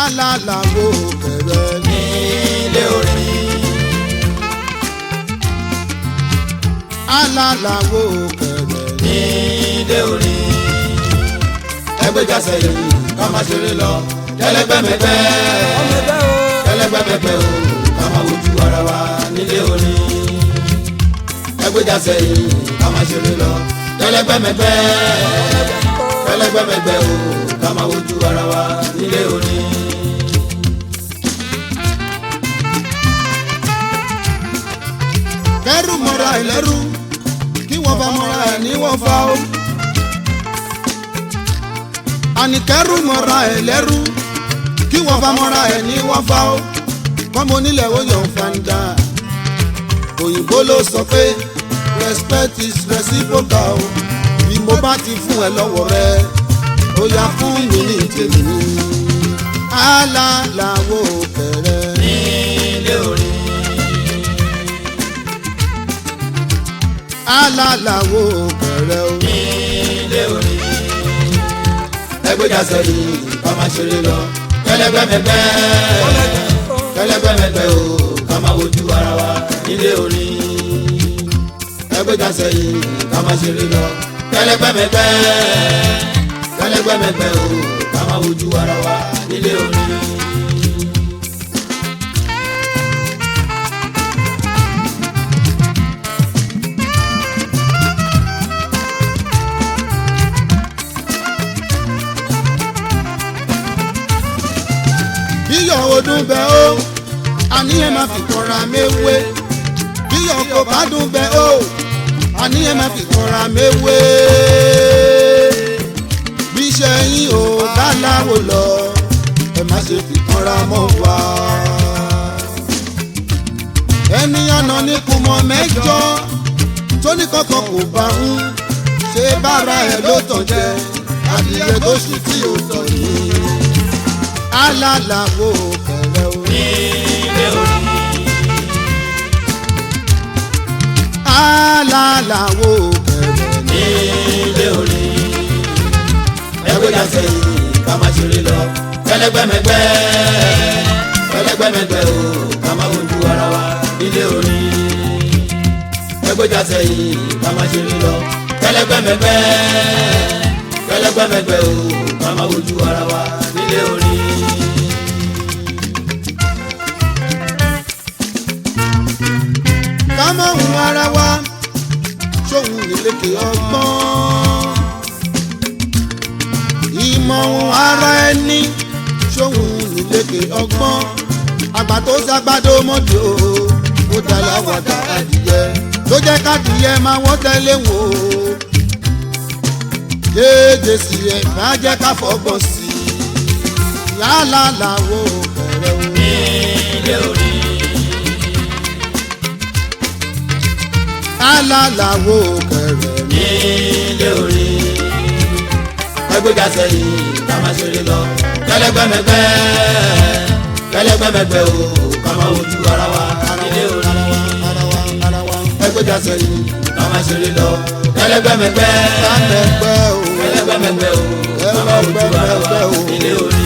alálàwo kẹrẹ nílé orin. alálàwo kẹrẹ nílé orin. ẹgbẹ́ jásẹ̀ yìí ká má ṣeré lọ kẹlẹ́gbẹ́mẹgbẹ́ kẹlẹ́gbẹ́mẹgbẹ́ o ká má wojú ara wa nílé orin. ẹgbẹ́ jásẹ̀ yìí ká má ṣeré lọ kẹlẹ́gbẹ́mẹgbẹ́ kẹlẹ́gbẹ́mẹgbẹ́ o ká má wojú ara wa nílé orin. kẹrù mọ́ra ẹ̀ lẹ́rù kí wọ́n fa mọ́ra ẹ̀ ní wọ́n fa o. àní kẹrù mọ́ra ẹ̀ lẹ́rù kí wọ́n fa mọ́ra ẹ̀ ní wọ́n fa o. kọ́mọ onílẹ̀ ó yàn fanda òyìnbó ló sọ pé respect is reciprocal o. bí mo bá ti fún ẹ lọ́wọ́ rẹ ó yá fún mi ní tèmi. alálàwo kẹrẹ nílé orin. alálàwo kẹrẹ o. nílé orin. ẹgbẹ́ jásẹ̀ yìí ká má ṣeré lọ kẹlẹ́gbẹ́mẹgbẹ́ kẹlẹ́gbẹ́mẹgbẹ́ o ká má wojú ara wa nílé orin. ẹgbẹ́ jásẹ̀ yìí ká má ṣeré lọ kẹlẹ́gbẹ́mẹgbẹ́ kẹlẹ́gbẹ́mẹgbẹ́ o ká má wojú ara wa nílé orin. bíyọ̀ ọdún bẹ ó àníyàn máa fi kọra méwé bíyọ̀ kò bá dùn bẹ ó àníyàn máa fi kọra méwé bí iṣẹ́ yín ò bá láwo lọ ẹ má ṣe fi kọra mọ́ wa. ẹni ọ̀nà ní kùmọ̀ mẹ́jọ tó ní kọ́kọ́ kò bá ń ṣe bára ẹ̀ ló tàn jẹ adìyẹ tó ṣì tí ò tọ̀ yìí. alálàwo kẹrẹ o. nílé orin. alálàwo kẹrẹ nílé orin. ẹgbẹ́ jásẹ̀ yìí ká má ṣeré lọ kẹlẹ́gbẹ́mẹgbẹ́ kẹlẹ́gbẹ́mẹgbẹ́ o ká má wojú ara wa nílé orin. ẹgbẹ́ jásẹ̀ yìí ká má ṣeré lọ kẹlẹ́gbẹ́mẹgbẹ́ kẹlẹ́gbẹ́mẹgbẹ́ o ká má wojú ara wa nílé orin. ká má hun ara wa sóhun ìlékè ọgbọ́n ìmọ̀ hun ara ẹni sóhun ìlékè ọgbọ́n àgbà tó ṣàgbàdo mọ́tò ó dalẹ̀ àwàdà adìyẹ ló jẹ́ kádìyẹ máa wọ́n tẹ́lẹ̀ wò ó déédéé sí ẹ̀ má jẹ́ ká fọgbọ́n sí i alálàwo kẹrẹ o. nílé orin. alálàwo kẹrẹ nílé orin. ẹgbẹ́ jásẹ̀ yìí ká má ṣeré lọ kẹlẹ́gbẹ́mẹgbẹ́ kẹlẹ́gbẹ́mẹgbẹ́ o ká má wojú ara wa nílé orin. ẹgbẹ́ jásẹ̀ yìí ká má ṣeré lọ kẹlẹ́gbẹ́mẹgbẹ́ kẹlẹ́gbẹ́ o kẹlẹ́gbẹ́mẹgbẹ́ o ká má wojú ara wa nílé orin.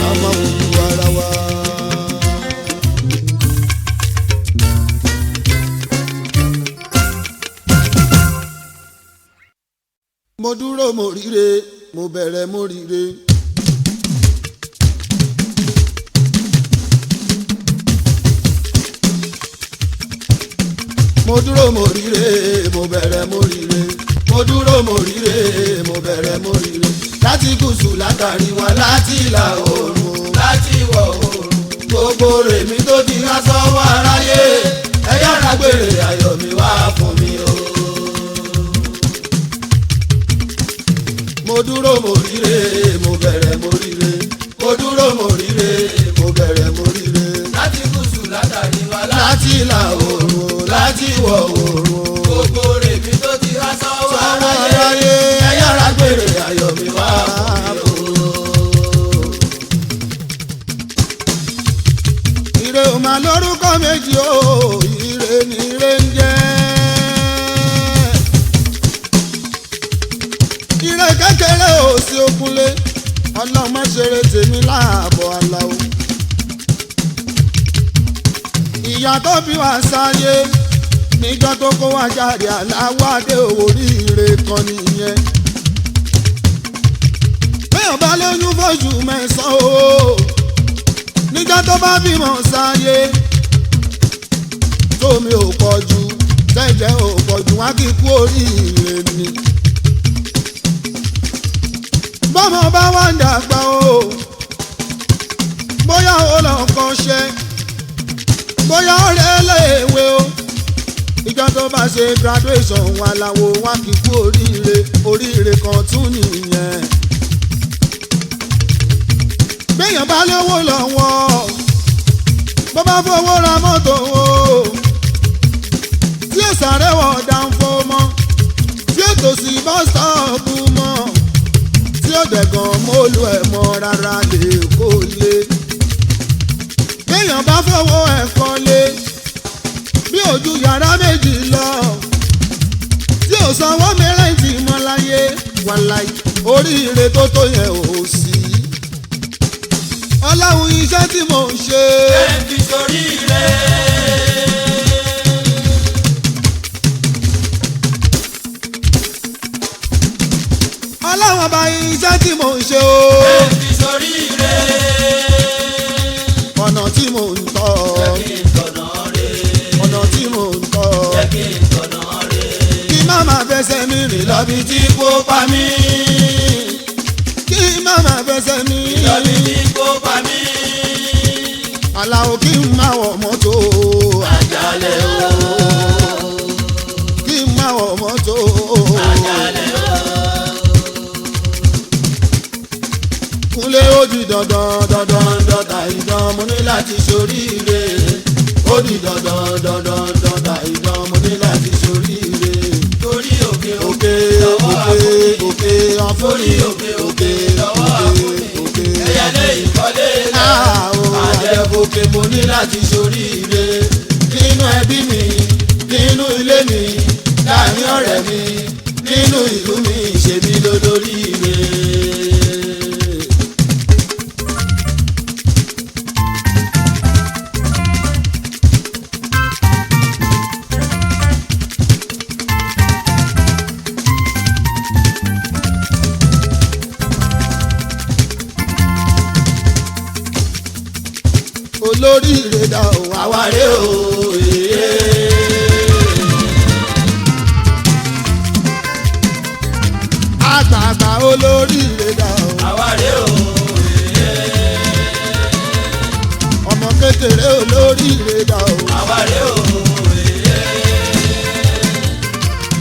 mo dúró mo ríre mo bẹ̀rẹ̀ mo ríre. mo dúró mo ríre mo bẹ̀rẹ̀ mo ríre. mo dúró mo ríre mo bẹ̀rẹ̀ mo ríre. láti gúúsù látàrí wa láti ìlà oòrùn láti ìwọ̀ oòrùn. gbogbo rèmi tó di ká sọ́wọ́ aráyé ẹ yára gbèrè ayọ̀ mi wá fún mi o. mo dúró mo ríre mo bẹ̀rẹ̀ mo ríre. mo dúró mo ríre mo bẹ̀rẹ̀ mo ríre. láti gúúsù látàrí wa láti ìlà oòrùn láti ìwọ̀ oòrùn gbogbo rèmi tó ti há sọ́wọ́ sọ́wọ́ aráyé. aráyé ẹ yára gbèrè ayọ̀ mi wá fún mi o. ire ò máa lórúkọ méjì o ire ni ire ń jẹ́. ire kékeré ò sí okunlé ọlọ́run má ṣeré tèmi láàbọ̀ aláwo ìyá tó bí wá sáyé níjọ́ tó kó wá jáde aláwádé oríire kan nìyẹn. bẹ́ẹ̀ bá lóyún fóṣù mẹ́sàn-án o níjọ́ tó bá bímọ sáyé tómi ò pọ̀jù tẹ́jẹ̀ ò pọ̀jù wá kí kú oríire ni. bọ́mọ bá wá ń dàgbà o bóyá ó lọ kọ́ṣẹ́ bóyá ó rẹ̀ léèwé o ìjọ tó bá ṣe graduation wà láwo wá kí kú oríire oríire kan tún nìyẹn. béèyàn bá lówó lọ́wọ́ bó bá fowó ra mọ́tò o tí ó sáré wọ̀ dáńfó mọ́ tí ó tòsí bọ́sítọ̀ọ̀bù mọ́ tí ó dẹ̀gàn mọ́lù ẹ̀ mọ́ rárá lè kó lé. béèyàn bá fowó ẹ̀ kọ́lé bí ojú yàrá méjì lọ tí ò sanwó mẹ́rẹ̀ẹ́tì mọ́ láyé wàláì oríire tó tó yẹn ò sí. ọlọ́run iṣẹ́ tí mò ń ṣe. ẹ fi sórí rẹ̀. ọlọ́run ọba iṣẹ́ tí mò ń ṣe o. ẹ fi sórí rẹ̀. ọ̀nà tí mò ń tọ̀. jẹ́ kí n tọ̀nà rẹ̀. ọ̀nà tí mò ń tọ̀. jẹ́ kí n tọ̀nà rẹ̀. kí má má fẹsẹ̀ mi rìn lọ́bi tí kò pa mí. kí má má fẹsẹ̀ mi lọ́bi rìn. tí kò pa mí. aláwo kí n má wọ̀ mọ́tò. àjálẹ̀ o. kí n má wọ̀ mọ́tò. àjálẹ̀ o. kúnlé ó di dandan dandan dọ́ta ìdán mo ní láti ṣoríire. ó di dandan dandan dọ́ta ìdán mo ní láti ṣoríire. torí òkè òkè lọ́wọ́ òkè àforí. òkè àforí òkè òkè lọ́wọ́ àforí. òkè ẹyẹlé ìkọ́lé lẹ̀. àjẹfòkè mo ní láti ṣoríire. nínú ẹbí mi nínú ilé mi láàrin ọ̀rẹ́ mi nínú ìlú mi ṣe mí lólóríire. olóríire dá o àwárẹ̀ o. àgbààgbà olóríire dá o àwárẹ̀ o. ọmọ kékeré olóríire dá o àwárẹ̀ o.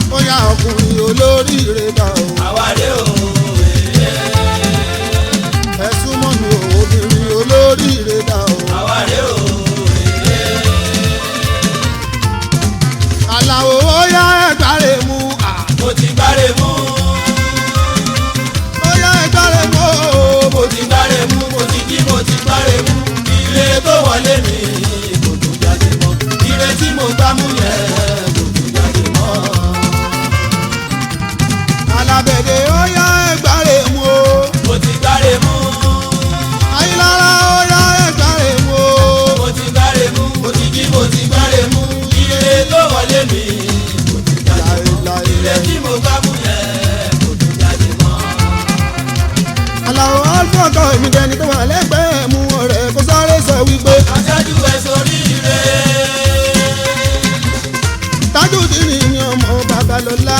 bóyá ọkùnrin olóríire dá o àwárẹ̀ o. ẹ̀sùn mọ́nu obìnrin olóríire dá o àwárẹ̀ o. aláwo ó yá ẹgbàre mú mo ti gbáre mú. ó yá ẹgbàre mú mo ti gbáre mú. mo ti jí mo ti gbáre mú. ire tó wọlé mi kò tó jáde mọ́. ire tí mo gbá mú yẹn kò tó jáde mọ́. alábẹ̀dẹ̀ ó yá ẹgbàre mú mo ti gbáre mú. ayélujára ó yá ẹgbàre mú mo ti gbáre mú. mo ti jí mo ti gbáre mú. ire tó wọlé mi kò tó jáde mọ́. ire tí mo gbá mú yẹn kò tó jáde mọ́. aláwo alfọ̀tọ̀ èmi dẹni tó wà lẹ́gbẹ̀ẹ́ mú ọ̀rẹ́ kó sáré sọ wípé aṣáájú ẹ sórí ire. Tajudeen ni ọmọ Babalọ́lá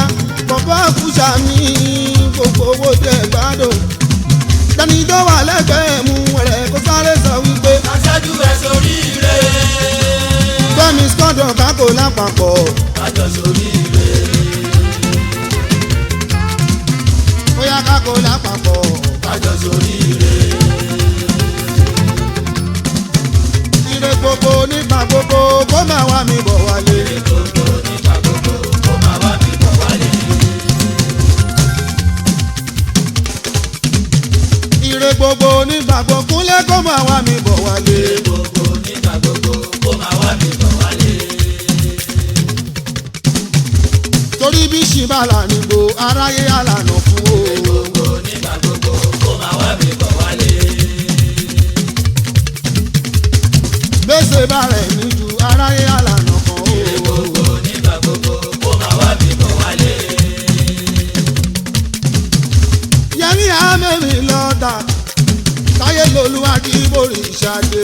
bàbá àkúṣà mi gbogbo owó jẹ gbádùn dání tó wà lẹ́gbẹ̀ẹ́ mú ọ̀rẹ́ kó sáré sọ wípé aṣáájú ẹ sórí ire. Fẹ́mi skọ́dọ̀ kákò lápapọ̀ àjọ sórí ire. bóyá kákò lápapọ̀ àjọ sórí ire. ire gbogbo nígbà gbogbo kó máa wá mi bọ̀ wálé. gbogbo nígbà gbogbo kó máa wá mi bọ̀ wálé. ire gbogbo nígbà gbogbo kúnlé kó máa wá mi bọ̀ wálé. gbogbo nígbà gbogbo kó máa wá mi bọ̀ wálé. torí bí ṣìbàlà nígbò aráyé àlànà fún o. gbogbo nígbà gbogbo kó máa wá mi bọ̀ wálé. gbèsè bá rẹ̀ níjú aráyé àlànà kan o. ire gbogbo nígbà gbogbo kó máa wá mi bọ̀ wálé. Yẹmí àmẹ́mi lọ́dà táyé lolúwa kí borí ìṣàdé.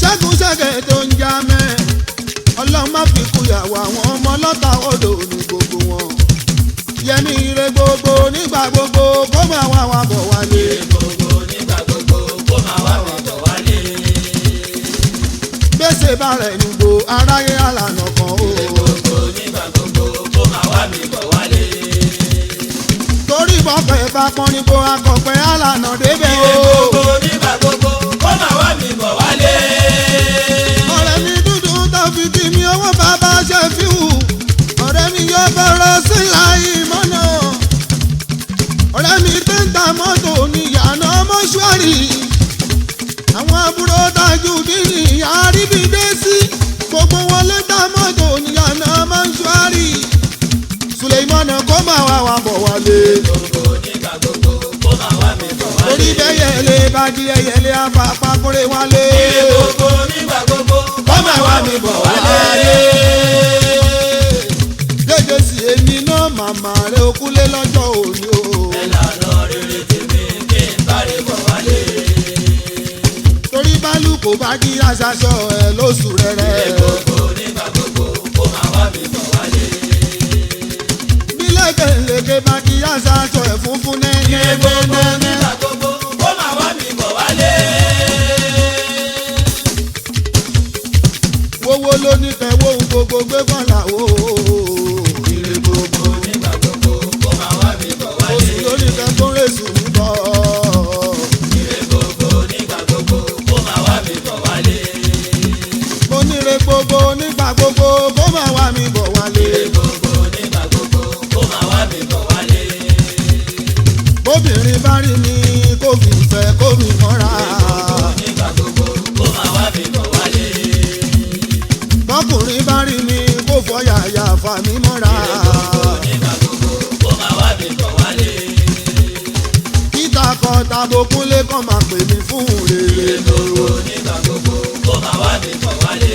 Ṣẹ́gun ṣẹ́gẹ̀ tó ń já mẹ́ ọlọ́run má fi kúyàwó àwọn ọmọ ọlọ́ta odò ní gbogbo wọn. Yẹmí ire gbogbo nígbà gbogbo kó máa wá wa bọ̀ wálé. ire gbogbo nígbà gbogbo kó máa wá mi bọ̀ wálé. Gbèsè bá rẹ̀ nígbò aráyé àlànà kan o. ire gbogbo nígbà gbogbo kó máa wá mi bọ̀ wálé. Torí bọ́pẹ́ bá pọ́n nígbò akọ̀pẹ́ àlànà débẹ̀ o. ire gbogbo nígbà gbogbo kó máa wá mi bọ̀ wálé. Ọ̀rẹ́ mi dúdú tó fi kí mi owó bàbá ṣe fi hù. Ọ̀rẹ́ mi yóò bẹ̀rẹ̀ sí láyé mọ́nà. Ọ̀rẹ́ mi tó ń ta mọ́tò níyànà mọ́ṣúárì. Àwọn àbúrò dájú dínì àríbídé sí. Gbogbo wọn ló ta mọ́tò níyànà mọ́ṣúárì. Sùlẹ̀mọ́nà kó máa wá wa bọ̀ wálé. gbogbo nígbà gbogbo kó máa wá mi bọ̀ wálé. Orí bẹ́yẹ̀lé bá di ẹyẹlé afáfá kórè wálé. ire gbogbo nígbà gbogbo kó máa wá mi bọ̀ wálé. Jẹ́jẹ́ sí èmi náà màmá rẹ̀ okúlé lọ́jọ́ òní o. ẹ̀lànà rere tèmi kí n bárẹ̀ bọ̀ wálé. Torí bálù kò bá jí aṣaṣọ ẹ̀ lóṣù rẹ̀rẹ̀. ire gbogbo nígbà gbogbo kó máa wá mi bọ̀ wálé. Bí lẹ́kẹ̀lẹ́kẹ̀ bá jí aṣaṣọ ẹ̀ funfun ire gbogbo nẹ́nẹ́nẹ́nẹ́. nígbà gbogbo kó máa wá mi bọ̀ wálé. Wówó ló ní kẹwó ohun gbogbo gbé bọ́lá o. ire gbogbo nígbà gbogbo kó máa wá mi bọ̀ wálé. Oṣù ló ní kẹkún rèsù níbọ̀. ire gbogbo nígbà gbogbo kó máa wá mi bọ̀ wálé. Mo níre gbogbo nígbà gbogbo kó máa wá mi bọ̀ wálé. ire gbogbo nígbà gbogbo kó máa wá mi bọ̀ wálé. Bóbìnrin bá rí mi kó fi ìfẹ́ kó mi mọ́ra. nígbà gbogbo kó máa wá mi bọ̀ wálé. Bọ́kùnrin bá rí mi kó fọyàyà fà mí mọ́ra. nígbà gbogbo kó máa wá mi bọ̀ wálé. Kíta kan tabokúnlé kan máa pè mí fún rere. gbogbo nígbà gbogbo kó máa wá mi bọ̀ wálé.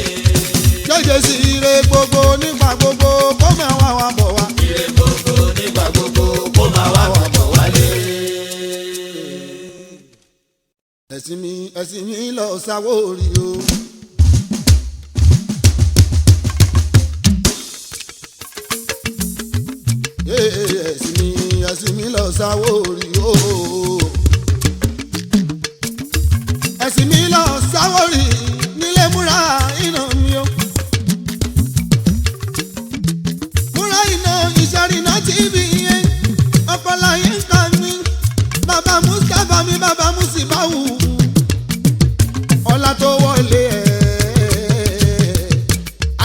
Jẹ́jẹ́ sí ire gbogbo nígbà gbogbo kó máa wá wa bọ̀ wá. ire gbogbo nígbà gbogbo kó máa wá wa bọ̀ wálé. Ẹ̀sìn mi lọ Sáwórì o. Ẹ̀sìn mi lọ Sáwórì o. Ẹ̀sìn mi lọ Sáwórì nílé múra iná mi o. Múra iná ìṣàrìnà TV yẹn ọ̀pọ̀láyé ń kà mí. Bàbá Mustapha mi bàbá Musibawu. Ọlá tó wọlé ẹ̀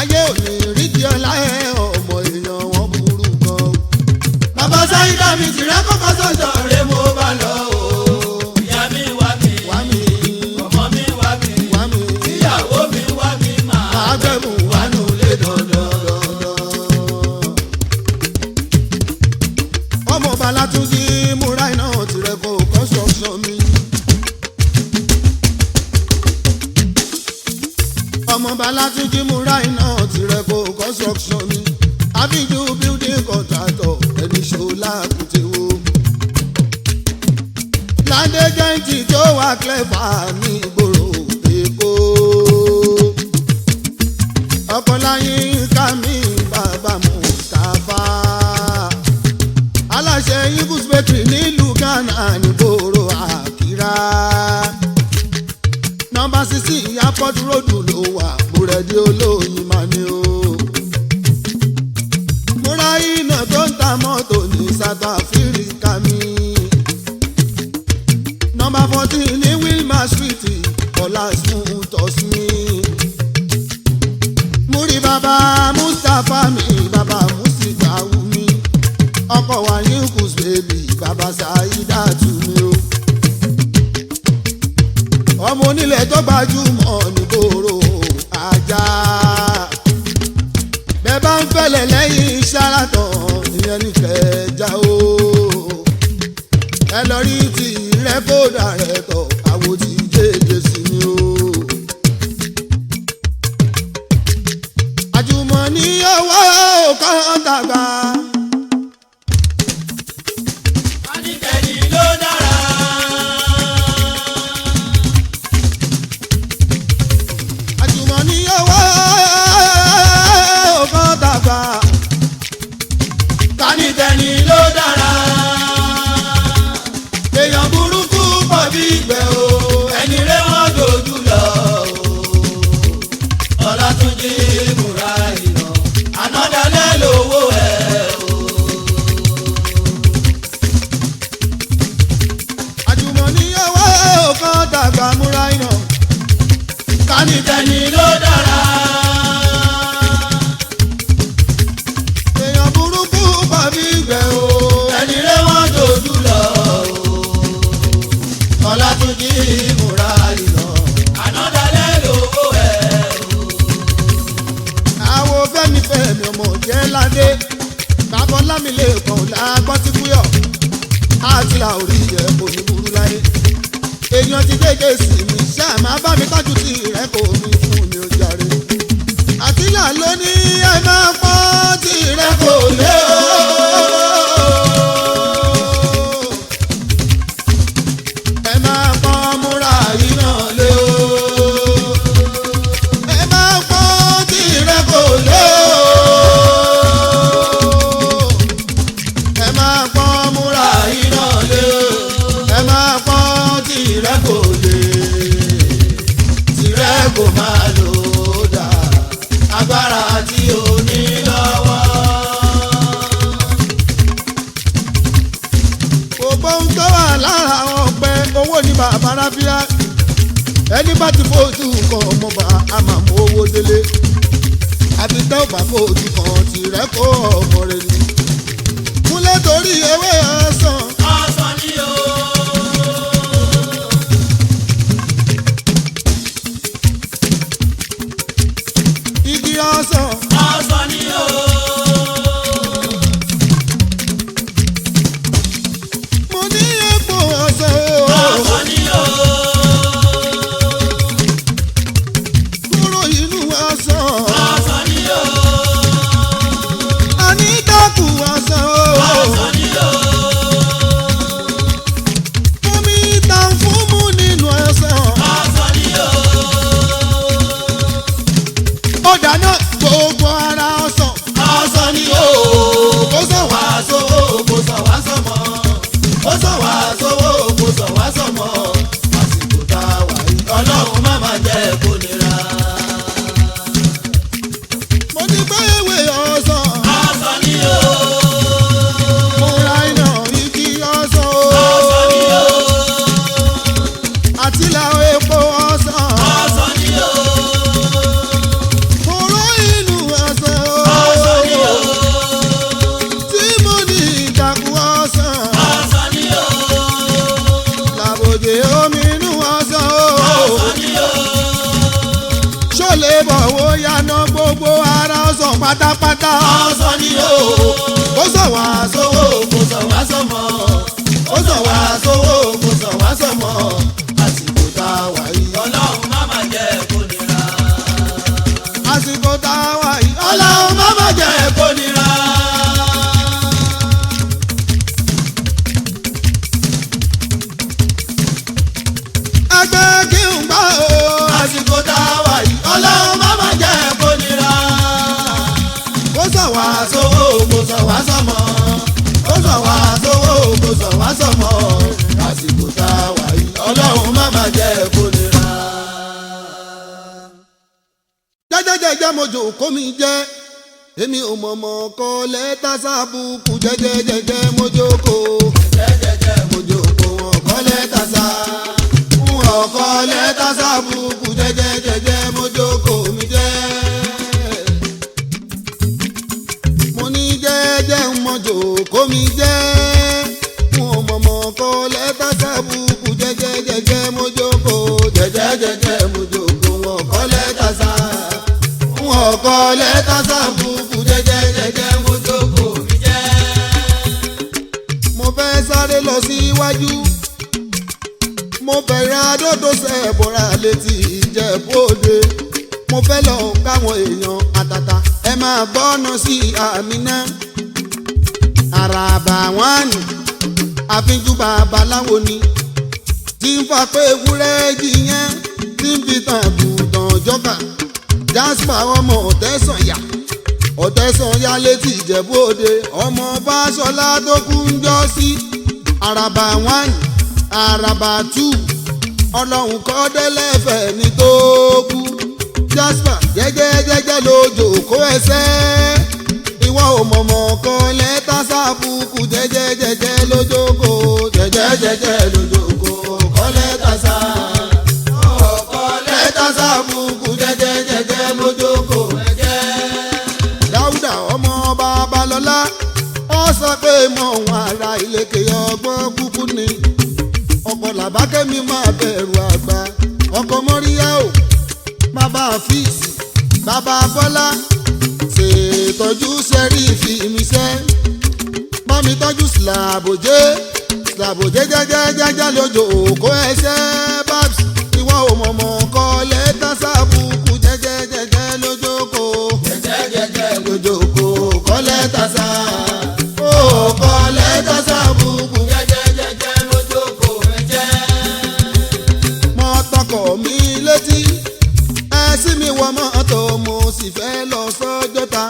ayé ò ní rí di ọlá ẹ̀ ọmọ èèyàn wọn burú gan. Bàbá Sáyidá mi ti rẹ́ kọ́kọ́ sọ̀tọ̀ rẹ̀ mo bá lọ o. ìyá mi wá mi. Wá mi, ọmọ mi wá mi. wá mi, ìyàwó mi wá mi máa. máa gbẹ̀mú wánú lé dandan. Ọmọ Bálátúnjí múra iná tirẹ̀ kó construction mi. Ọmọ Bálátúnjí múra iná tirẹ̀ kó construction mi. Abiju building contractor ẹni ṣọlá kùtìwó. Ládé jẹ́ǹtì tó wà clever ní ìgboro Èkó. Ọkọláyín ká mi bàbá Mustapha. Aláṣẹ Eagles Bakery nílùú Ghana nígboro Àkírá. Nọ́mbà 16 Airport Road ló wà búrẹ́dì olóyin máa ní o. Múra iná tó ń ta mọ́tò ní South Africa mi. Nọ́mbà 14 ní Wilma Street Ọlá Smutos mi. Múrí bàbá Mustapha mi bàbá Musibawu mi. Ọkọ̀ wa ní Eagles Baby bàbá Sáyidá tù mí o. Ọmọ onílẹ̀ tó gbajúmọ̀ nígboro Ajá. Bẹ́ẹ̀ bá ń fẹ́lẹ̀ lẹ́yìn Sheraton ìyẹn ní Kẹjà o. Ẹ lọ rí ti rẹ́kọ̀dà rẹ̀ tọ̀ àwo ti jẹ́jẹ́ sí ni o. kánìtẹ́ni ló dára. èèyàn burúkú bàbí gbẹ̀ o. ẹni rẹ̀ wọ́n dojú lọ o. Ọlátúnjí múra ìlọ. ànádàlẹ́ lówó ẹ̀ o. àwo fẹ́mi fẹ́mi ọmọ jẹ́ ládé bàbá lámìlẹ̀ kan làgbọ́n ti kúyọ̀ àti là orí jẹ́ kò ní burú láyé. èèyàn ti dédé sí mi ṣáà máa bá mi tájú tí rẹ kò ní fún mi ó jàre. àtìlà ló ní ẹ máa pọ́ tí rẹ kò lé o. ẹ máa pọ́ múra yìí náà lé o. ẹ máa pọ́ tí rẹ kò lé o. ẹ máa pọ́ múra yìí náà lé o. ẹ máa pọ́ tí rẹ kò lé. tìrẹ kò máa lò ó dà. agbára tí o ní lọ́wọ́. gbogbo ohun tó wà lára àwọn ọ̀pẹ owó ní bàbá ráfíà ẹni bá ti fojú kan ọmọọba a máa mú owó délé àbí tẹ́ ò bá fojú kan tìrẹ kó ọmọ rẹ ni. múlẹ̀ torí ewé ọsàn ọsàn ni o. igi ọsàn ọsàn ni o. mo ní epo ọsàn ọsàn ni o. kúrò inú ọsàn ọsàn ni o. àní dákú ọsàn ọsàn ni o. omi ìtàn fún mu nínú ọsàn. ọsàn ni o. ó dáná gbogbo ara ọsàn ọsàn ni o. kó sàn wá sówó kó sàn wá sọmọ. kó sàn wá sówó kó sàn wá sọmọ. àsìkò tá a wà yìí ọlọ́run má máa jẹ́ kó nira. mo ti gbé ìwé ọsàn ọsàn ni o. mo ra iná igi ọsàn ọsàn ni o. àti ìlà epo ọsàn ọsàn ni o. mo rọ inú ọsàn ọsàn ni o. tí mo ní ìdàkú ọsàn ọsàn ni o. làbòdè omi inú ọsàn ọsàn ni o. ṣọlẹ̀ bọ̀wọ́ yaná gbogbo ara ọsàn pátápátá ọsàn ni o. ó sàn wá sówó kó sàn wá sọmọ. ó sàn wá sówó kó sàn wá sọmọ. àsìkò tá a wà yìí ọlọ́run má máa jẹ́ kó nira. àsìkò tá a wà yìí ọlọ́run má máa jẹ́ kó nira. ẹgbẹ́ kí n gbà ó àsìkò tá a wà yìí ọlọ́run má máa jẹ́ kó nira. ó sàn wá sówó kó sàn wá sọmọ. ó sàn wá sówó kó sàn wá sọmọ. àsìkò tá a wà yìí ọlọ́run má máa jẹ́ kó nira. jẹ́jẹ́jẹ́jẹ́ mo jòkó mi jẹ́ èmi ò mọ̀mọ́ kọ́ lẹ́tà sábùkù jẹ́jẹ́jẹ́jẹ́ mo jókòó jẹ́jẹ́jẹ́ mo jókòó wọn kọ́ lẹ́tà sá wọn kọ́ lẹ́tà sábùkù jẹ́jẹ́jẹ́jẹ́ mo jókòó mi jẹ́ mo ní jẹ́jẹ́ mo jòkó mi jẹ́ wọn mọ̀mọ́ kọ́ lẹ́tà sábùkù jẹ́jẹ́jẹ́jẹ́ mo jókòó jẹ́jẹ́jẹ́jẹ́ mo jókòó wọn kọ́ lẹ́tà sá wọn kọ́ lẹ́tà sábùkù jẹ́jẹ́jẹ́jẹ́ mo jókòó mi jẹ́. mo fẹ́ sáré lọ síwájú mo bẹ̀rẹ̀ adódó sẹ́ẹ̀bọ̀ra létí Ìjẹ̀bú-Òde mo fẹ́ lọ káwọn èèyàn àtàtà ẹ máa gbọ́nà sí Àmínà àràbà wọn ni àfijù babaláwo ni tí ń fa pé ewúrẹ́ jiyàn tí ń fi tàn àgùntàn jọ́kà Jasper ọmọ Ọ̀tẹ́sànyà létí Ìjẹ̀bú-Òde ọmọ Fáṣọlá tó kú ń jọ sí àràbà wọn ni àràbà tù ọlọ́run kọ́ délẹ́fẹ̀ ní tó kú Jasper jẹ́jẹ́jẹ́jẹ́ lójó kó ẹsẹ́ ìwọ ò mọ̀mọ́ kọ́ lẹ́tà sábùkù jẹ́jẹ́jẹ́jẹ́ lójókò jẹ́jẹ́jẹ́jẹ́ lójókò kọ́ lẹ́tà sábùkù mọ wọn ara ìlẹ̀kẹ ọgbọ́n kúkú ni ọkọ làbákẹ́mi máa bẹ̀rù àgbà ọkọ mọ́ríyá o bàbá àfíìsì bàbá bọ́lá ṣètọ́jú sẹ́rífì ìmísẹ́ bámi tọ́jú slàbòjé jẹ́jẹ́jẹ́jẹ́ lójó òkó ẹsẹ̀ babs ìwọ ò mọ̀mọ́ kọ́ lẹ́tà sábùkù jẹ́jẹ́jẹ́jẹ́ lójókò jẹ́jẹ́jẹ́jẹ́ lójókò kọ́ lẹ́tà sá ó kọ́ lẹ́tà sábùkù jẹ́jẹ́jẹ́jẹ́ lójókò ẹ̀jẹ̀. mọ́ tọkọ̀ mi létí ẹ sí mi wọ mọ́tò mo sì fẹ́ lọ sọ́jọ́ta.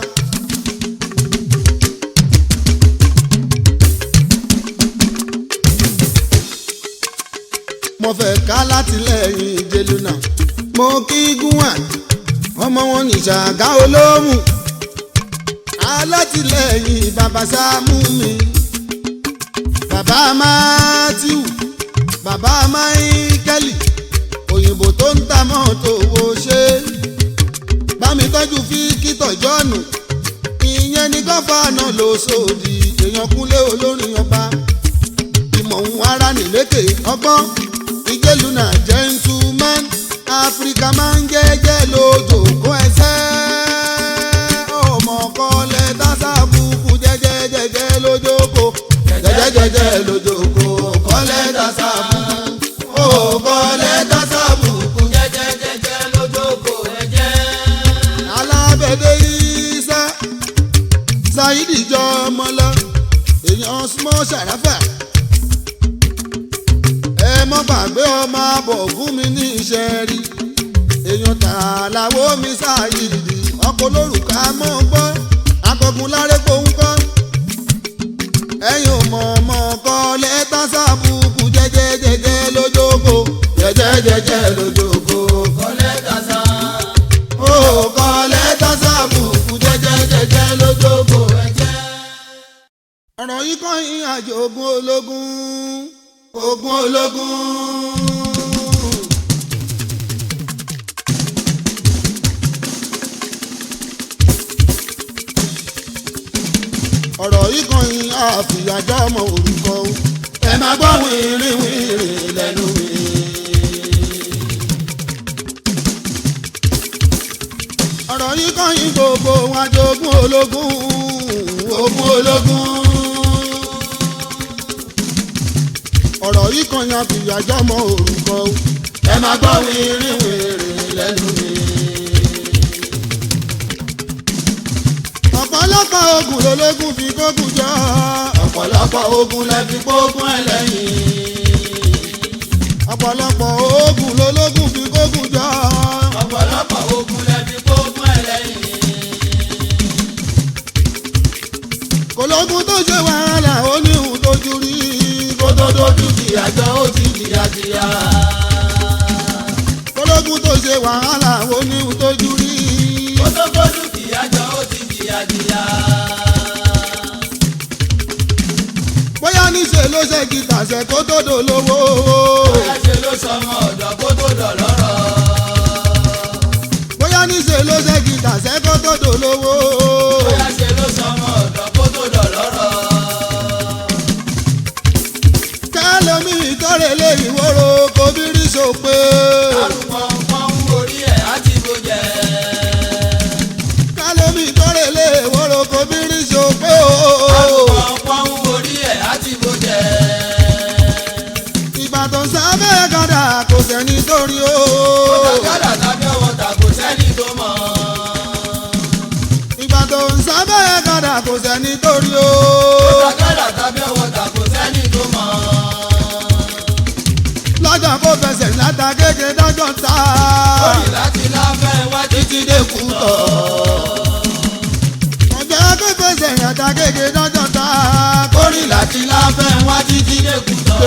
mo fẹ́ ká látìlẹ́yìn Jeluna mo kí gúnwàn ọmọ wọn ní Ṣàgá Olómù alátìlẹ́yìn bàbá Sámú mi bàbá Mátíù bàbá Máíkẹ́lì òyìnbó tó ń ta mọ́tò wo ṣe bámi tọ́jú Fíkítọ̀ Jọ́ọ̀nù ìyẹn ní gọ́fàánà l'Óṣòdì èèyàn Kúnlé olórin ọba ìmọ̀ òun ara nìlékè ọgbọ́n Jeluna gentleman Áfíríkà máa ń jẹ́jẹ́ lójó kó ẹsẹ̀ ọmọ kọ́lẹ̀ tásàbùkù jẹ́jẹ́jẹ́jẹ́ lójókò jẹ́jẹ́jẹ́jẹ́ lójókò kọ́lẹ̀ tásàbùkù ó kọ́lẹ̀ tásàbùkù jẹ́jẹ́jẹ́jẹ́ lójókò ẹ̀jẹ̀. alábẹ̀dẹ̀ Ìsá Saidi jọ ọmọ lọ èèyàn small Sharafa mọ́ gbàgbé ọmọ abọ̀ fún mi ní iṣẹ́ rí èèyàn tààlàwọ́ mi Sáyìdì ọkọ̀ olórùka mọ́ gbọ́ akọgun lárẹ́pọ̀ ń kọ́ ẹ̀yìn ọmọ kọ́ lẹ́tà sábùkù jẹ́jẹ́jẹ́jẹ́ lójókò jẹ́jẹ́jẹ́jẹ́ lójókò kọ́ lẹ́tà sá. ó kọ́ lẹ́tà sábùkù jẹ́jẹ́jẹ́jẹ́ lójókò ẹ̀jẹ̀. ọ̀rọ̀ yìí kọ́ ìrìn àjò ogun ológun. Ogun ológun. ọ̀rọ̀ yìí kan yín àfìyàjọ́ ọmọ orúkọ ẹ máa gbọ́ wìrìwìrì lẹ́nu mi. ọ̀rọ̀ yìí kan yín gbogbo wọn jogún ológun. Ogun ológun. ọ̀rọ̀ yìí kan yan fìyàjọ́ mọ orúkọ ẹ máa gbọ́ wìrìwìrì lẹ́nu mi. ọ̀pọ̀lọpọ̀ ogun lológun fi kógun jọ. ọ̀pọ̀lọpọ̀ ogun lẹ fi kógun ẹlẹ́yìn. ọ̀pọ̀lọpọ̀ ogun lológun fi kógun jọ. ọ̀pọ̀lọpọ̀ ogun lẹ fi kógun ẹlẹ́yìn. kòlógun tó ṣe wàhálà ó ní ìhùn tó jú rí. tó dojú ìyàjọ́ ó ti jìyàjìyà. kòlógun tó ṣe wàhálà ó ní ìhùn tó jú rí. ó tó dojú ìyàjọ́ ó ti jìyàjìyà. bóyá níṣẹ́ ló ṣe gìtà ṣe kó tó dò lówó. bóyá ṣe ló sọmọ ọ̀dọ́ kó tó dọ̀ lọ́rọ̀. bóyá níṣẹ́ ló ṣe gìtà ṣe kó tó dò lówó. bóyá ṣe ló sọmọ ọ̀dọ́ kó tó dọ̀ lọ́rọ̀. kálómi ìtọ́rẹ̀lẹ̀ ìwòrò kò bí rí sòpé. àrùpọ̀npọ̀n orí ẹ̀ á ti bó jẹ́. kálómi ìtọ́rẹ̀lẹ̀ ìwòrò kò bí rí sòpé o. àrùpọ̀npọ̀n orí ẹ̀ á ti bó jẹ́. ìgbà tó ń sábẹ́ gàdà kò sẹ́ni torí o. ọ̀tàgàdà tàbí ọ̀wọ̀ta kò sẹ́ni tó mọ̀. ìgbà tó ń sábẹ́ gàdà kò sẹ́ni torí o. ọ̀tàgàdà tàbí ọ̀wọ̀ta kò sẹ́ni tó mọ̀. lọ́jọ́ kó fẹsẹ̀ láta kéke dájọ́ ta. orí láti láfẹ́ wá títí dé Kútọ̀. ọjọ́ kó fẹsẹ̀ láta kéke dájọ́ ta. orí láti láfẹ́ wá títí dé Kútọ̀.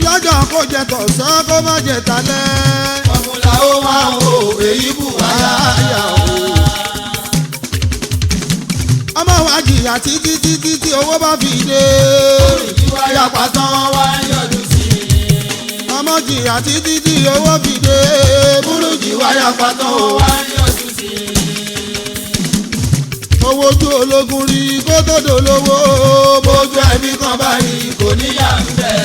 lọ́jọ́ kó jẹ tọ̀sán kó má jẹ talẹ́. ọ̀mùlà ó máa ń wo èyí bù wáyà. ọmọ wa jìyà títí títí tí owó bá fi dé. olùdíwáyà pàtàn wá ń yọjú sí i. ọmọ jìyà títí tí owó fi dé. olùdíwáyà pàtàn wá ń yọjú sí i. owó wojú ológun rí kó tó dolówó. bójú ẹbí kan bá rí kò níyà ń bẹ̀.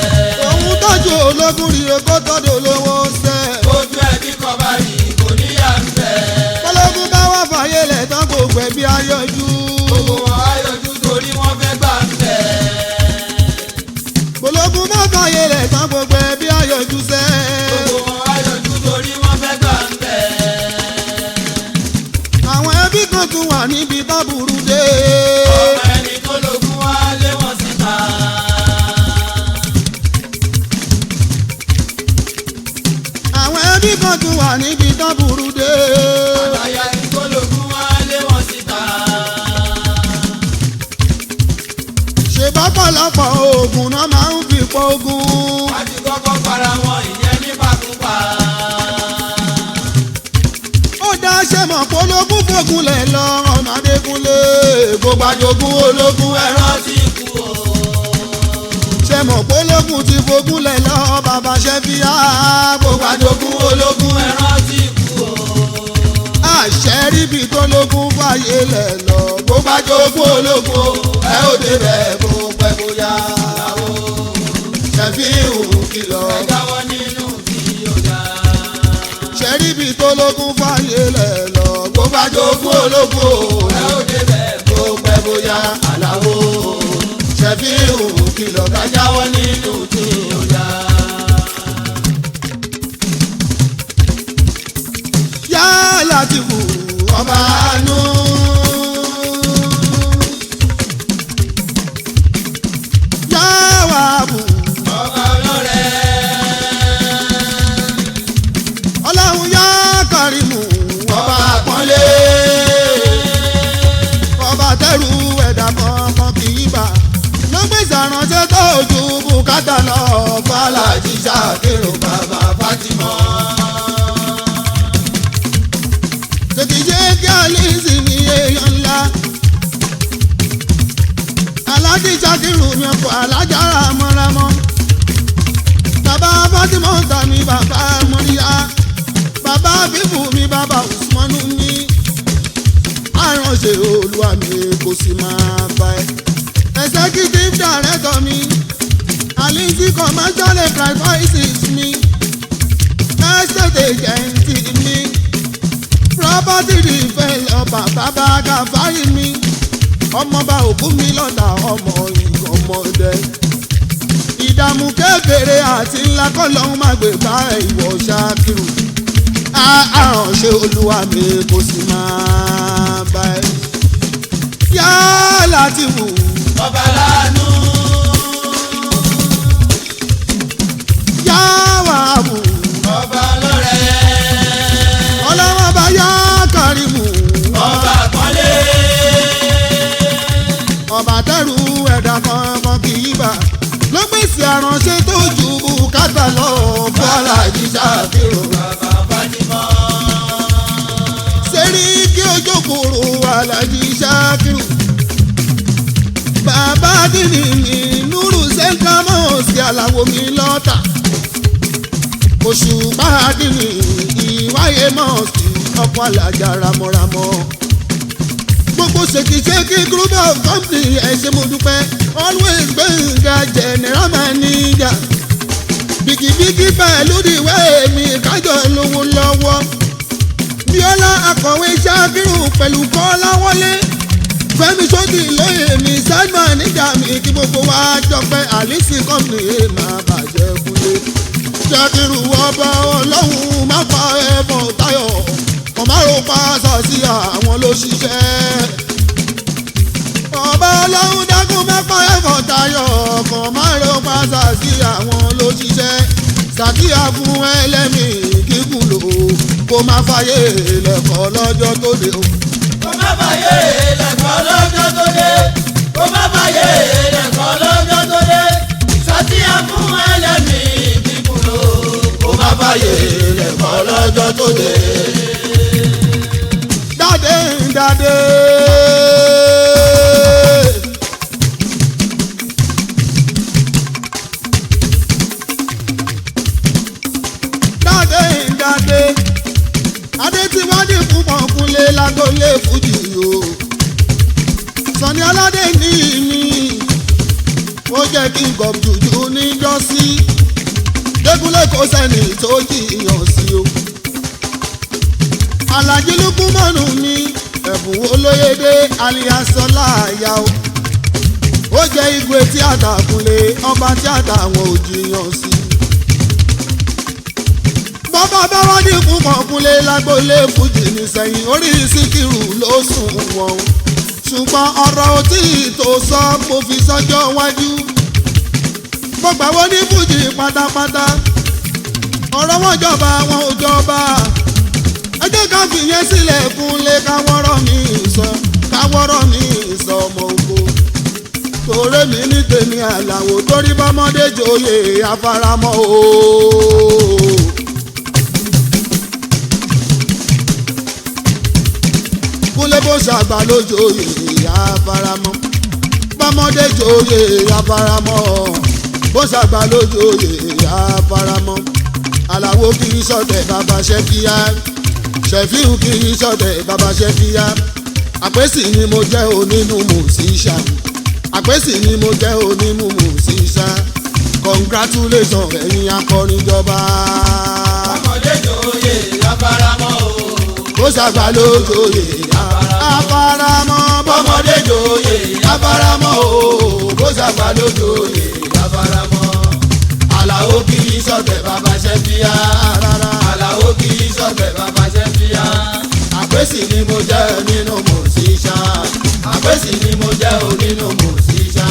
òun tọ́jú ológun rí kó tó dolówó sẹ́. bójú ẹbí kan bá rí kò níyà ń bẹ̀. ológun bá wà fàyè lẹ̀ tán gbogbo ẹbí ayọ̀jú. gbogbo wọn ayọ̀jú torí wọ́n fẹ́ gbà ń bẹ̀. ológun bá fàyè lẹ̀ tán gbogbo ẹbí ayọ̀jú sẹ́. gbogbo wọn ayọ̀jú torí wọ́n fẹ́ gbà ń bẹ̀. àwọn ẹbí kan tún wà níbi tábùrú dé. ọmọ ẹni tó lógún wá lé wọn síta. àwọn ẹbí kan tún wà níbi tábùrú dé. àgbáyà ẹni tó lógún wá lé wọn síta. ṣe bá pọ̀lọpọ̀ oògùn náà máa ń fi pọ̀ ogun. wá ti kọ́kọ́ para wọn ìyẹn nípakúpa. ó dá ṣe mọ̀ pé ológun fògùn lẹ̀ lọ ọmọ Adékúnlé gbogbo àjogún ológun ẹ̀rọ. ẹran ti kú o. ṣe mọ̀ pé ológun ti fògùn lẹ̀ lọ bàbá Ṣẹ́fíà gbogbo àjogún ológun ẹ̀rọ. ẹran ti kú o. àṣẹ ríbi tó lógun fàyè lẹ̀ lọ gbogbo àjogún ológun ẹ ó débẹ̀ bó pẹ́ bóyá. Ṣẹ̀fíù kìlọ̀ ẹ jáwọ́ nínú tí ó dá. ṣe ríbi tó lógun fàyè lẹ̀ lọ gbogbo àjogún ológun ẹ ó débẹ̀ bó pẹ́ bóyá. Àlàó Ṣẹ̀fíù kìlọ̀ ẹ jáwọ́ nínú tí ó dá. Yá Látìfù ọba àánú. Yá Wàhábù ọba ọlọ́rẹ̀. ọlọ́run yá Kàrímù ọba àpọ́nlé. ọba tẹ́rù ẹ̀dá kankan kì í bà ló gbèsè àránṣẹ́ tó ju bùkátà lọ fàlàjì Ṣàkírù bàbá Fátímà. tètè jẹ́ kí Àlísì ní èèyàn ńlá. Aláàjì Ṣàkírù mi ọkọ̀ alájára mọ́ramọ́. bàbá Fátímà ta mi bàbá Mọ́ríyá. bàbá bíbù mi bàbá Usmanu mi. àránṣẹ́ Olúwa mi kò sì máa bá ẹ. executive director mi. Àlísì commercial enterprises mi. estate agent mi. property developer bàbá Gàfárì mi. ọmọọba òkú mi lọ́dà ọmọ ìgbọ̀mọdé. ìdààmú kékeré àti ńlá kọ́ lọ́hún má gbé bá ìwọ Ṣàkírù. àránṣẹ́ Olúwa mi kò sì máa bá ẹ. Yá Látìfù ọba láàánú. Yá Wàhábù ọba ọlọ́rẹ̀. ọlọ́wọ́ bá yá Kàrímù ọba àpọ́nlé. ọba tẹ́rù ẹ̀dá kankan kì í bà ló pèsè àránṣẹ́ tó ju bùkátà lọ fàlàjì Ṣàkírù bàbá Fátímà. Sẹ́ríkì Òjòkòrò Àlàjì Ṣàkírù. bàbá dìní ní Núrù Central Mosque Àlàó mi lọ́tà. Òṣùpá dìní Ìwáyé Mosque ọkọ̀ alájà ramọ́ramọ́. gbogbo ṣèkìṣèkì group of company ẹ ṣé mo dúpẹ́ always Gbénga general manager. bìkìbìkì pẹ̀lú ìwé mi kájọ lówó lọ́wọ́. Bíọ́lá akọ̀wé Ṣàkírù pẹ̀lú Kọ́lá Wọlé. Fẹ́mi Ṣódì lóye mi Salman níjà mi kí gbogbo wa jọpẹ́ Àlísì company máa bàjẹ́ kúlé. Ṣàkírù ọba ọlọ́run má pa ẹ̀fọ́ Táyọ̀ kọ̀márò pa sàṣì àwọn ló ṣiṣẹ́. ọba ọlọ́run dákun má pa ẹ̀fọ́ Táyọ̀ kọ̀márò pa sàṣì àwọn ló ṣiṣẹ́. Sàkíyà fún ẹlẹ́mìí kíkún lò kó má fàyè lẹ́kọ̀ọ́ lọ́jọ́ tó dé o. kó má fàyè lẹ́kọ̀ọ́ lọ́jọ́ tó dé. kó má fàyè lẹ́kọ̀ọ́ lọ́jọ́ tó dé. Sàkíyà fún ẹlẹ́mìí kíkún lò kó má fàyè lẹ́kọ̀ọ́ lọ́jọ́ tó dé. Dádé dádé. Dádé adé tí wọ́n dì fún pọ̀nkúnlé lágọ́lé fújì o. Sọ̀ni Aládé ní mi ó jẹ́ kí n gọ̀ jùjú níjọ́sí Dékúnlé kò sẹ́ni tó jiyàn sí o. Àlàjí Lúkúmọ́nù mi ẹ̀bùn olóyèdè aliasola àyà o. Ó jẹ́ igwe tíátà Kúnlé ọba tíátà àwọn òjìyàn sí. Bọ́bá bá wá ní púpọ̀ Kúnlé lágbólé fújì nísẹ̀yìn orí Síkírù ló sùn wọ̀n. Ṣùgbọ́n ọ̀rọ̀ òtí tó sọ mo fi sọ́jọ́ wájú. Mo gbà wọ́n ní fújì pátápátá. Ọ̀rọ̀ wọn jọba wọn ò jọba. Ẹ jẹ́ ká fìyẹn sílẹ̀ Kúnlé káwọ́rọ́ mi sọ ọmọ oko. Torí mi ní tèmi Àlàó torí bọ́mọdé joyè afárámọ́ o. Kúnlé bó ṣàgbà lójoyè afárámọ́. Bọ́mọdé joyè afárámọ́. Bó ṣàgbà lójoyè afárámọ́. Àlàó kì í ṣọ̀tẹ̀ bàbá Ṣẹ́fíà. Ṣẹ̀fíù kì í ṣọ̀tẹ̀ bàbá Ṣẹ́fíà. Àpèsì ni mo jẹ́ onínú mùsíṣà. Àpèsì ni mo jẹ́ onínú mùsíṣà. Congratulations ẹ̀yin akọrin jọba. Bọ́mọdé joyè afárámọ́ o. Bó ṣàgbà lójoyè afárámọ́. Bọ́mọdé joyè afárámọ́ o. Bó ṣàgbà lójoyè afárámọ́. Àlàó kì í ṣọ̀tẹ̀ bàbá Ṣẹ́fíà. Àlàó kì í ṣọ̀tẹ̀ bàbá Ṣẹ́fíà. Àpèsì ni mo jẹ́ nínú mùsíṣà. Àpèsì ni mo jẹ́ onínú mùsíṣà.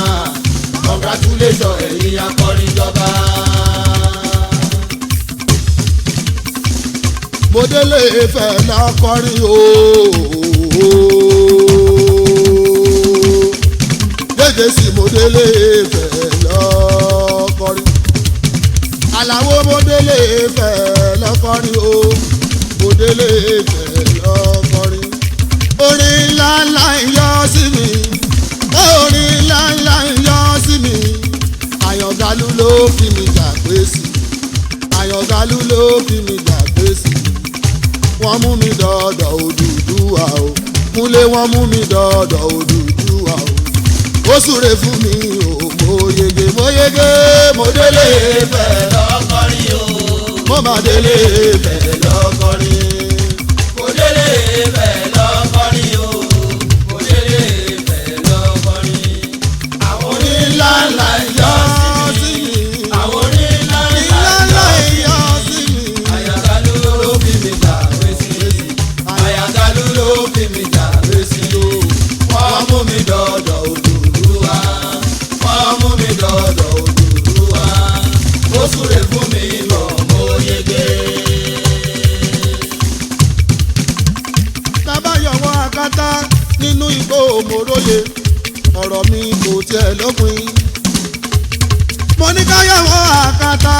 Congratulations ẹ̀yin akọrin jọba. Mo délé Ifẹ̀ lọ́kọrin o. Jẹ́jẹ́ sí mo délé Ifẹ̀ lọ́kọrin. Àlàó mo délé Ifẹ̀ lọ́kọrin o. Mo délé Ifẹ̀ lọ́kọrin. Orin ńláńlá ń yọ sí mi. Orin ńláńlá ń yọ sí mi. Àyàngalú ló fi mi jà pé sí. Àyàngalú ló fi mi jà pé sí. Wọ́n mú mi dọ̀dọ̀ Odùduwà o. Kúnlé wọ́n mú mi dọ̀dọ̀ Odùduwà o. Ó súre fún mi o. Mo yege mo délé Ifẹ̀ lọ́kọrin o. Mo máa délé Ifẹ̀ lọ́kọrin. Mo délé Ifẹ̀ lọ́kọrin o. Mo délé Ifẹ̀ lọ́kọrin. Àwọn orin ńláńlá yọ sí mi. Àwọn orin ńláńlá yọ sí mi. Àyàngalú ló fi mi jà pé sí. Àyàngalú ló fi mi jà pé sí o. Wọ́n mú mi dọ̀dọ̀ Odùduwà. Wọ́n mú mi dọ̀dọ̀ Odùduwà. Ó súre fún mi bọ̀ mo yege. Tábáyọ̀wọ́ akátá nínú igbó òmòróye ọ̀rọ̀ mi kò tiẹ̀ lópin. Mo ní káyọ̀wọ́ akátá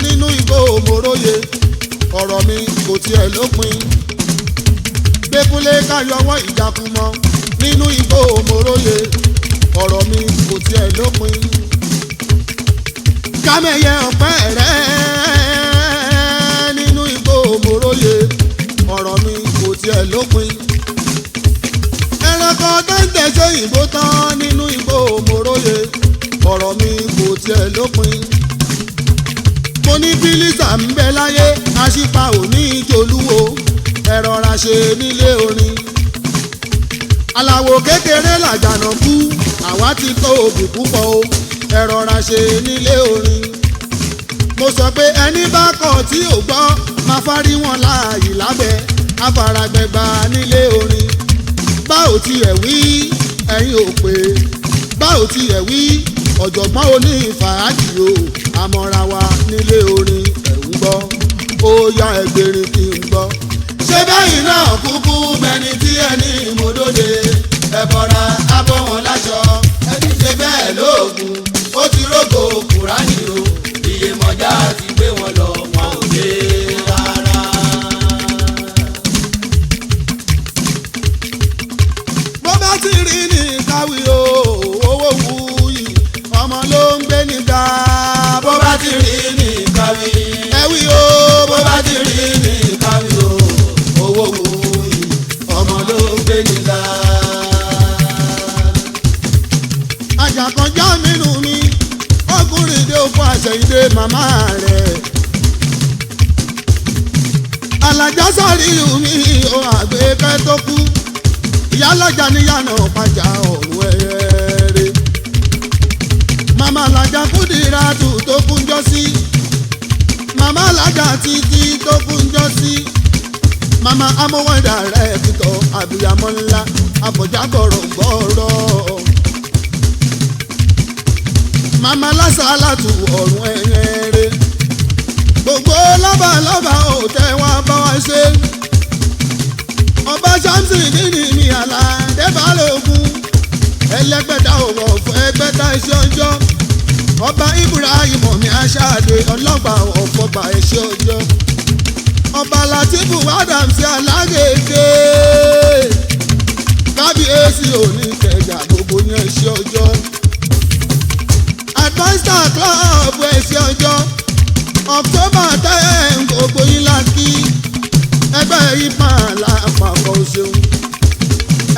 nínú igbó òmòróye ọ̀rọ̀ mi kò tiẹ̀ lópin. Dékúnlé káyọ̀wọ́ ìjàkùmọ̀ nínú igbó òmòróye ọ̀rọ̀ mi kò tiẹ̀ lópin. Kámẹ́yẹ ọ̀pẹ́ rẹ̀ nínú igbó òmòróye ọ̀rọ̀ mi kò tiẹ̀ lópin. Ẹranko tó ń tẹ̀sẹ̀ ìbò tán nínú igbó òmòróye ọ̀rọ̀ mi kò tiẹ̀ lópin. Mo ní bílísà ń bẹ láyé aṣípa òní ìjòlúwo ẹ rọra ṣe nílé orin. Àlàó kékeré làjànà kú àwa ti tó òbí púpọ̀ o ẹ rọra ṣe nílé orin. Mo sọ pé ẹni bá kọ̀ tí ò gbọ́ máa fárí wọn láàyè lábẹ́ afáragbẹ̀gbà nílé orin. Bá ò tiẹ̀ wí ẹ̀yin ò pé bá ò tiẹ̀ wí ọ̀jọ̀gbọ́n onífàájì o àmọ́ra wa nílé orin ẹ̀ ń gbọ́ ó yá ẹgbẹ̀rin kí n gbọ́. Ṣé báyìí náà kúkú mẹni tí ẹni mòdòdè ẹ̀bọ̀ra abọ́ wọn láṣọ ẹni ṣe bẹ́ẹ̀ lóògùn ó ti rógò Kùránì o Iyemọja ti gbé wọn lọ wọn ò dé rárá. Bó bá ti rí ní káwí o owó wuyì ọmọ ló ń gbé nígbà. Bó bá ti rí ní káwí ẹwí o bó bá ti rí ní káwí o owó wuyì ọmọ ló ń gbé nígbà. àṣẹyìndé màmá rẹ̀. alájà sọ̀rí mi ò àgbékẹ́ tó kú ìyálọ́jà níyànà pàjá ọ̀run ẹ̀rẹ́. màmá alájà Kúdírátù tó kúnjọ́ sí màmá alájà Títí tó kúnjọ́ sí màmá amówọ́dà rẹ̀ kìtọ̀ àbíyamọ́ ńlá àbọ̀já gbọ̀rọ̀gbọ̀rọ̀. màmá lásàlátù ọ̀run ẹ̀rẹ́. gbogbo lọ́balọ́ba ò tẹ́ wá bá wa ṣe. ọba Ṣámsì nínú mi Àlàdé Balógun ẹlẹ́gbẹ̀dá òwò fún ẹgbẹ́ta iṣẹ́ ọjọ́. ọba Ibrahim mi Aṣáde ọlọ́gbà ọ̀fọ̀gbà iṣẹ́ ọjọ́. ọba Látìfù Adams Alágége kábíyèsí Oníkẹjà gbogbo yẹn iṣẹ́ ọjọ́. Advance Club iṣẹ́ ọjọ́. October 10 gbogbo yín la kí. ẹgbẹ́ ipa lápapọ̀ ṣeun.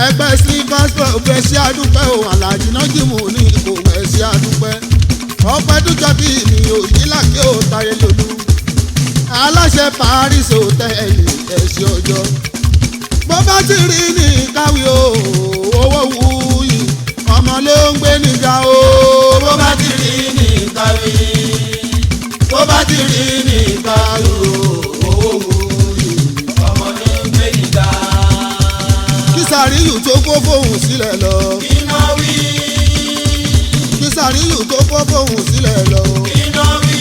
ẹgbẹ́ Slivers Club ẹ̀ṣẹ́ àdúpẹ́ o Àlàjì Nájímù ní ipò ẹ̀ṣẹ́ àdúpẹ́. ọpẹ́ dújọ́ bí mi ò yí làkè ò Táyé Lolú. aláṣẹ Paris Hotel ẹ̀ṣẹ́ ọjọ́. bó bá ti rí ní káwí o owó wuyì ọmọ ló ń gbé níjà o. bó bá ti rí ní káwí bó bá ti rí ní káwí owó wuyì ọmọ ló ń gbé níjà. kí Sàríyù tó kó fóun sílẹ̀ lọ. iná wí. kí Sàríyù tó kó fóun sílẹ̀ lọ. iná wí.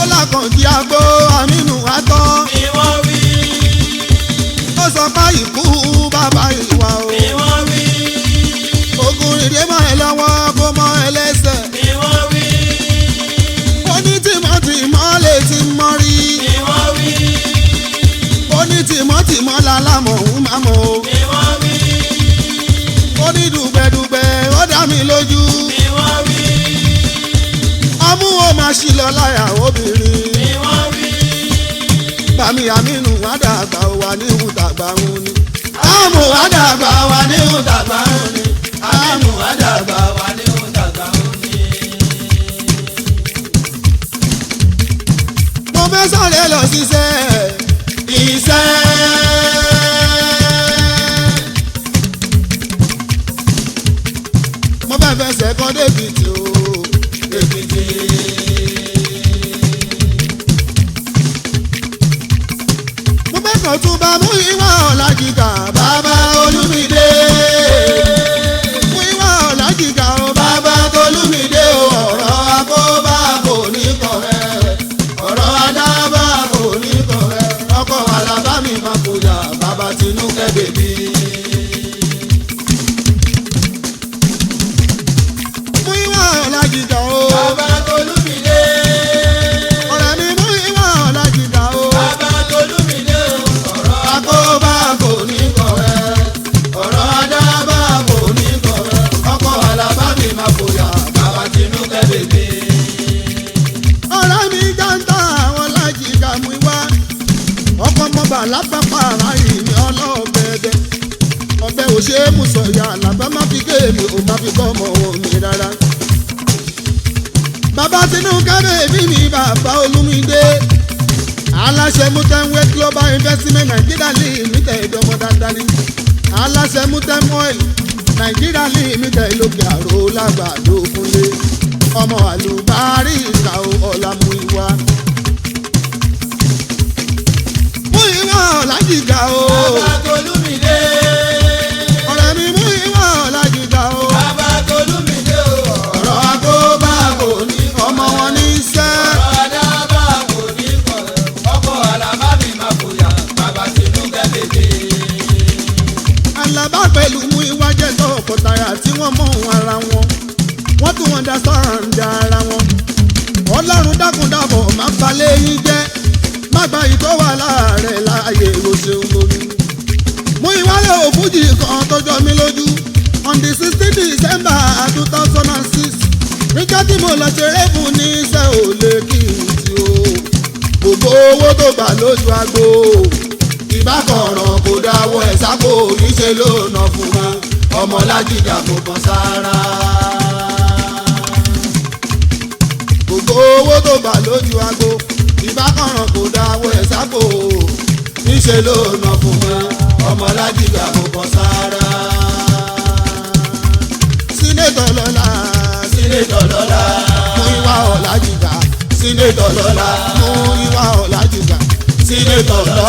ó làkànjí agbó Aminu atọ́. ìwọ́n wí. ó sọ pé ikú bàbá ìwà o. ìwọ́n wí. ogun ìdè mọ́ ẹ lọ́wọ́ kó mọ́ ẹ lẹ́sẹ̀. ìwọ́n wí. ó ní tìmọ́tìmọ́ lè ti mọ́ rí. ìwọ́n wí. ó ní tìmọ́tìmọ́ lálámọ̀ ń má mọ́ o. ìwọ́n wí. ó ní dùgbẹ̀dùgbẹ̀ ó dá mi lójú. ìwọ́n wí. ọmú wo máa ṣì lọ láyà obìnrin. ìwọ́n wí. bàmí Aminu àdàgbà wà ní ìhùtàgbà ń ní. àmù àdàgbà wà ní ìhùtàgbà ń ní. àmù àdàgbà wà ní ìhùtàgbà ń ní. mo fẹ́ sọ̀rọ̀ lọ ṣiṣẹ́. iṣẹ́. mo fẹ́ fẹsẹ̀ kan débìtì o. Èkìtì. mo fẹ́ kàn tún bá mú ìwà Ọlájìgà bàbá Olúmídé. mú ìwà Ọlájìgà o bàbá Tolúmídé o ọ̀rọ̀ àkóbá kò ní kọ̀rẹ́ ọ̀rọ̀ àdábà kò ní kọ̀rẹ́ ọkọ̀ alábàmì máa kóyà bàbá Tinúkẹ́ bèbí. mú ìwà Ọlájìgà o. bàbá Tolúmídé. ọ̀rẹ́ mi mú ìwà Ọlájìgà o. bàbá Tolúmídé o ọ̀rọ̀ àkóbá kò ní kọ̀rẹ́ ọ̀rọ̀ àdábà kò ní kọ̀rẹ́ ọkọ̀ alábàmì máa kóyà bàbá Tinúkẹ́ bèbí. ọ̀rẹ́ mi jáńtà àwọn Ọlájìgà mú ìwà. ọkọ̀ mọba lápapọ̀ àráyè ní ọlọ́ọ̀bẹ̀ẹ̀dẹ̀. ọbẹ̀ ò ṣe é mú sọ̀yà làbá má fi géèmì ò má fi kọ́ ọmọ mi rárá. bàbá Tinúkẹ́ bèbí mi bàbá Olúmídé. aláṣẹ Mutemwe Global Investment Nigeria Limited ọmọ dáadáa ni. aláṣẹ Mutem Oil Nigeria Limited lókè àrò lágbàdo fúnlé. ọmọ àlùbárí ìka ọ̀làmú ìwà. mú ìwà Ọlájìgà o. bàbá Tolúmídé. ọ̀rẹ́ mi mú ìwà Ọlájìgà o. bàbá Tolúmídé o ọ̀rọ̀ àkóbá kò ní ọmọ wọn ní iṣẹ́. ọ̀rọ̀ àdábà kò ní kọ̀rẹ́ ọkọ̀ alábàbí máa kóyà bàbá Tinúkẹ́ bèbí. Àlàbá pẹ̀lú mú ìwà jẹ́ tọkọtaya tí wọ́n mọ̀ ara wọn. wọ́n tún wọn dá sọ́ọ̀rọ̀ ara wọn. Ọlọ́run dákúndàbọ̀ máa ń balẹ̀ yín jẹ́. má gba ìtọ́ wà láàrẹ̀ láàyè ìròṣẹ́ olórí. mú ìwálé òfújì kan tó jọ mí lójú. on the 16 December 2006. níjọ́ tí mo lọ ṣeré fún ní iṣẹ́ ò lè kí n tí o. gbogbo owó tó gbà lójú agbo. ìbákọ̀ràn kò dáwọ́ ẹ̀ sápò níṣẹ́ ló nà fún wa ọmọ Lájìgà kò kàn sára. owó tó bá lójú agbo ìbákanràn kò dáwọ́ ẹ̀ sápò níṣẹ́ ló nà fún mi ọmọ Lájìgbà mo kọ sára. sínétọ̀ lọ́la sínétọ̀ lọ́la mú ìwà Ọlájìgbà sínétọ̀ lọ́la mú ìwà Ọlájìgbà sínétọ̀ lọ́la